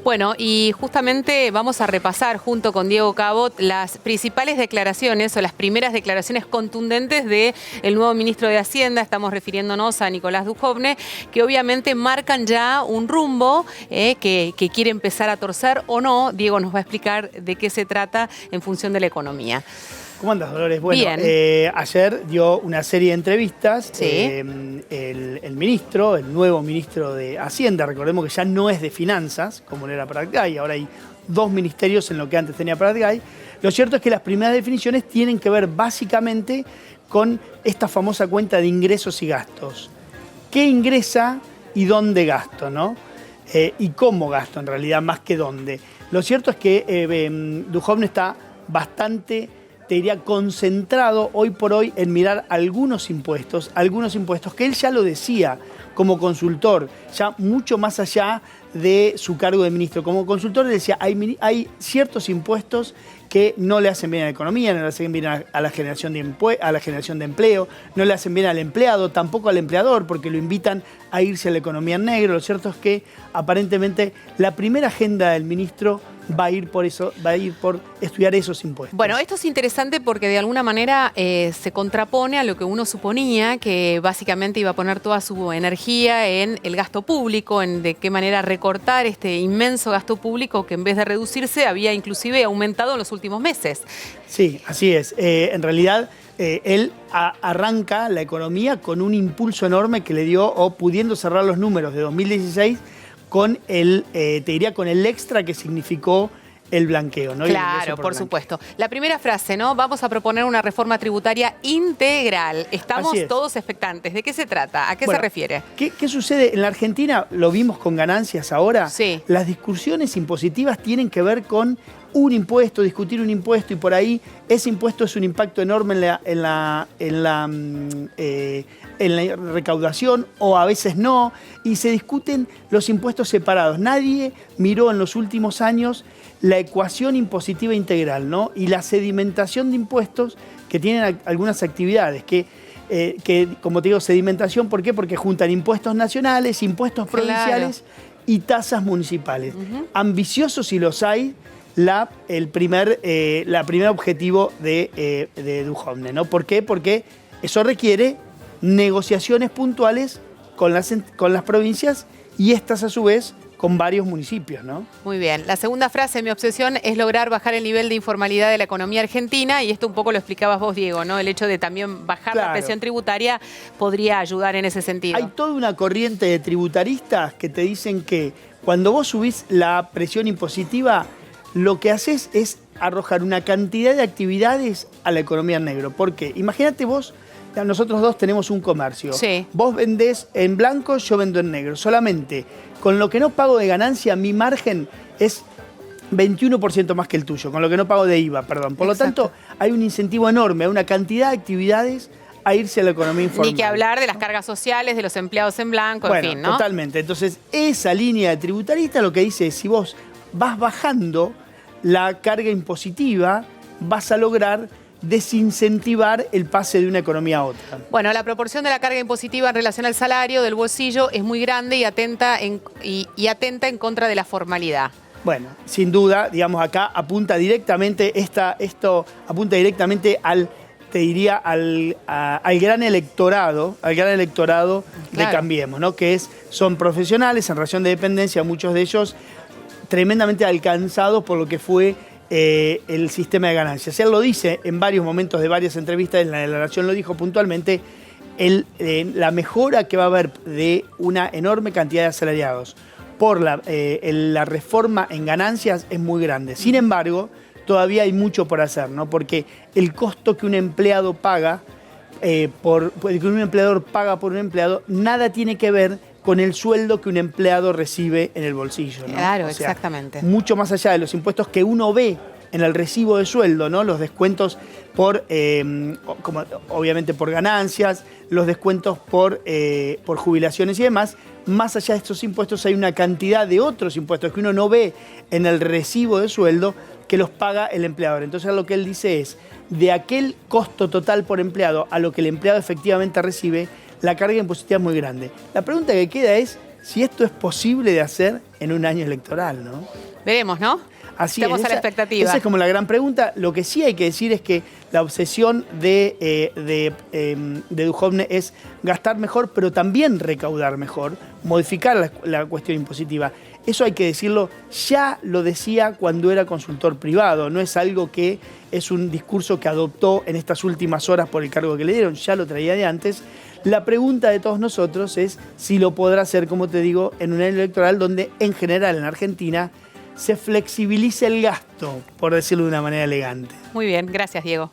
Bueno, y justamente vamos a repasar junto con Diego Cabot las principales declaraciones o las primeras declaraciones contundentes del nuevo ministro de Hacienda. Estamos refiriéndonos a Nicolás Dujovne, que obviamente marcan ya un rumbo que quiere empezar a torcer o no. Diego nos va a explicar de qué se trata en función de la economía. ¿Cómo andas, Dolores? Bueno, Bien. ayer dio una serie de entrevistas. Sí. El ministro, el nuevo ministro de Hacienda, recordemos que ya no es de Finanzas, como lo era Pratgay, ahora hay dos ministerios en lo que antes tenía Pratgay. Lo cierto es que las primeras definiciones tienen que ver básicamente con esta famosa cuenta de ingresos y gastos. ¿Qué ingresa y dónde gasto, no? Y cómo gasto, en realidad, más que dónde. Lo cierto es que Dujovne está bastante, te diría, concentrado hoy por hoy en mirar algunos impuestos que él ya lo decía como consultor, ya mucho más allá de su cargo de ministro. Como consultor él decía, hay ciertos impuestos que no le hacen bien a la economía, no le hacen bien a la generación de empleo, no le hacen bien al empleado, tampoco al empleador, porque lo invitan a irse a la economía en negro. Lo cierto es que aparentemente la primera agenda del ministro va a ir por eso, va a ir por estudiar esos impuestos. Bueno, esto es interesante porque de alguna manera se contrapone a lo que uno suponía, que básicamente iba a poner toda su energía en el gasto público, en de qué manera recortar este inmenso gasto público que en vez de reducirse había inclusive aumentado en los últimos meses. Sí, así es. En realidad él arranca la economía con un impulso enorme que le dio, o pudiendo cerrar los números de 2016, con te diría, con el extra que significó el blanqueo, ¿no? Claro, por supuesto. La primera frase, ¿no? Vamos a proponer una reforma tributaria integral. Estamos todos expectantes. ¿De qué se trata? ¿A qué se refiere? ¿Qué sucede? En la Argentina, lo vimos con Ganancias ahora, sí. Las discusiones impositivas tienen que ver con un impuesto, discutir un impuesto, y por ahí ese impuesto es un impacto enorme en la recaudación, o a veces no, y se discuten los impuestos separados. Nadie miró en los últimos años la ecuación impositiva integral, ¿no? Y la sedimentación de impuestos que tienen algunas actividades, que como te digo, sedimentación, ¿por qué? Porque juntan impuestos nacionales, impuestos provinciales y tasas municipales. Ambiciosos, si los hay, la primer objetivo de Dujovne, ¿no? ¿Por qué? Porque eso requiere negociaciones puntuales con las provincias, y estas a su vez con varios municipios, ¿no? Muy bien. La segunda frase, mi obsesión es lograr bajar el nivel de informalidad de la economía argentina, y esto un poco lo explicabas vos, Diego, ¿no? El hecho de también bajar la presión tributaria podría ayudar en ese sentido. Hay toda una corriente de tributaristas que te dicen que cuando vos subís la presión impositiva, lo que haces es arrojar una cantidad de actividades a la economía en negro. ¿Por qué? Imagínate vos, nosotros dos tenemos un comercio. Sí. Vos vendés en blanco, yo vendo en negro. Solamente con lo que no pago de ganancia, mi margen es 21% más que el tuyo, con lo que no pago de IVA, perdón. Por lo tanto, hay un incentivo enorme, hay una cantidad de actividades a irse a la economía informal. Ni que hablar de las cargas sociales, de los empleados en blanco, bueno, en fin, ¿no? Totalmente. Entonces, esa línea de tributarista lo que dice es, si vos vas bajando la carga impositiva, vas a lograr desincentivar el pase de una economía a otra. Bueno, la proporción de la carga impositiva en relación al salario del bolsillo es muy grande y atenta en contra de la formalidad. Bueno, sin duda, digamos, acá apunta directamente esto apunta directamente al, te diría, al gran electorado, de Cambiemos, ¿no? Que son profesionales en relación de dependencia, muchos de ellos tremendamente alcanzados por lo que fue el sistema de ganancias. Él lo dice en varios momentos de varias entrevistas, en la declaración lo dijo puntualmente, la mejora que va a haber de una enorme cantidad de asalariados por la reforma en ganancias es muy grande. Sin embargo, todavía hay mucho por hacer, ¿no? Porque el costo que un empleado paga, que un empleador paga por un empleado, nada tiene que ver con el sueldo que un empleado recibe en el bolsillo, ¿no? Claro, o sea, exactamente. Mucho más allá de los impuestos que uno ve en el recibo de sueldo, ¿no? Los descuentos obviamente por ganancias, los descuentos por jubilaciones y demás. Más allá de estos impuestos hay una cantidad de otros impuestos que uno no ve en el recibo de sueldo que los paga el empleador. Entonces lo que él dice es, de aquel costo total por empleado a lo que el empleado efectivamente recibe, la carga impositiva es muy grande. La pregunta que queda es, si esto es posible de hacer en un año electoral, ¿no? Veremos, ¿no? Así Estamos es, a la expectativa. Esa es como la gran pregunta. Lo que sí hay que decir es que la obsesión de Duhovne es gastar mejor, pero también recaudar mejor, modificar la cuestión impositiva. Eso hay que decirlo, ya lo decía cuando era consultor privado, no es algo que es un discurso que adoptó en estas últimas horas por el cargo que le dieron, ya lo traía de antes. La pregunta de todos nosotros es si lo podrá hacer, como te digo, en un año electoral donde en general en Argentina se flexibiliza el gasto, por decirlo de una manera elegante. Muy bien, gracias Diego.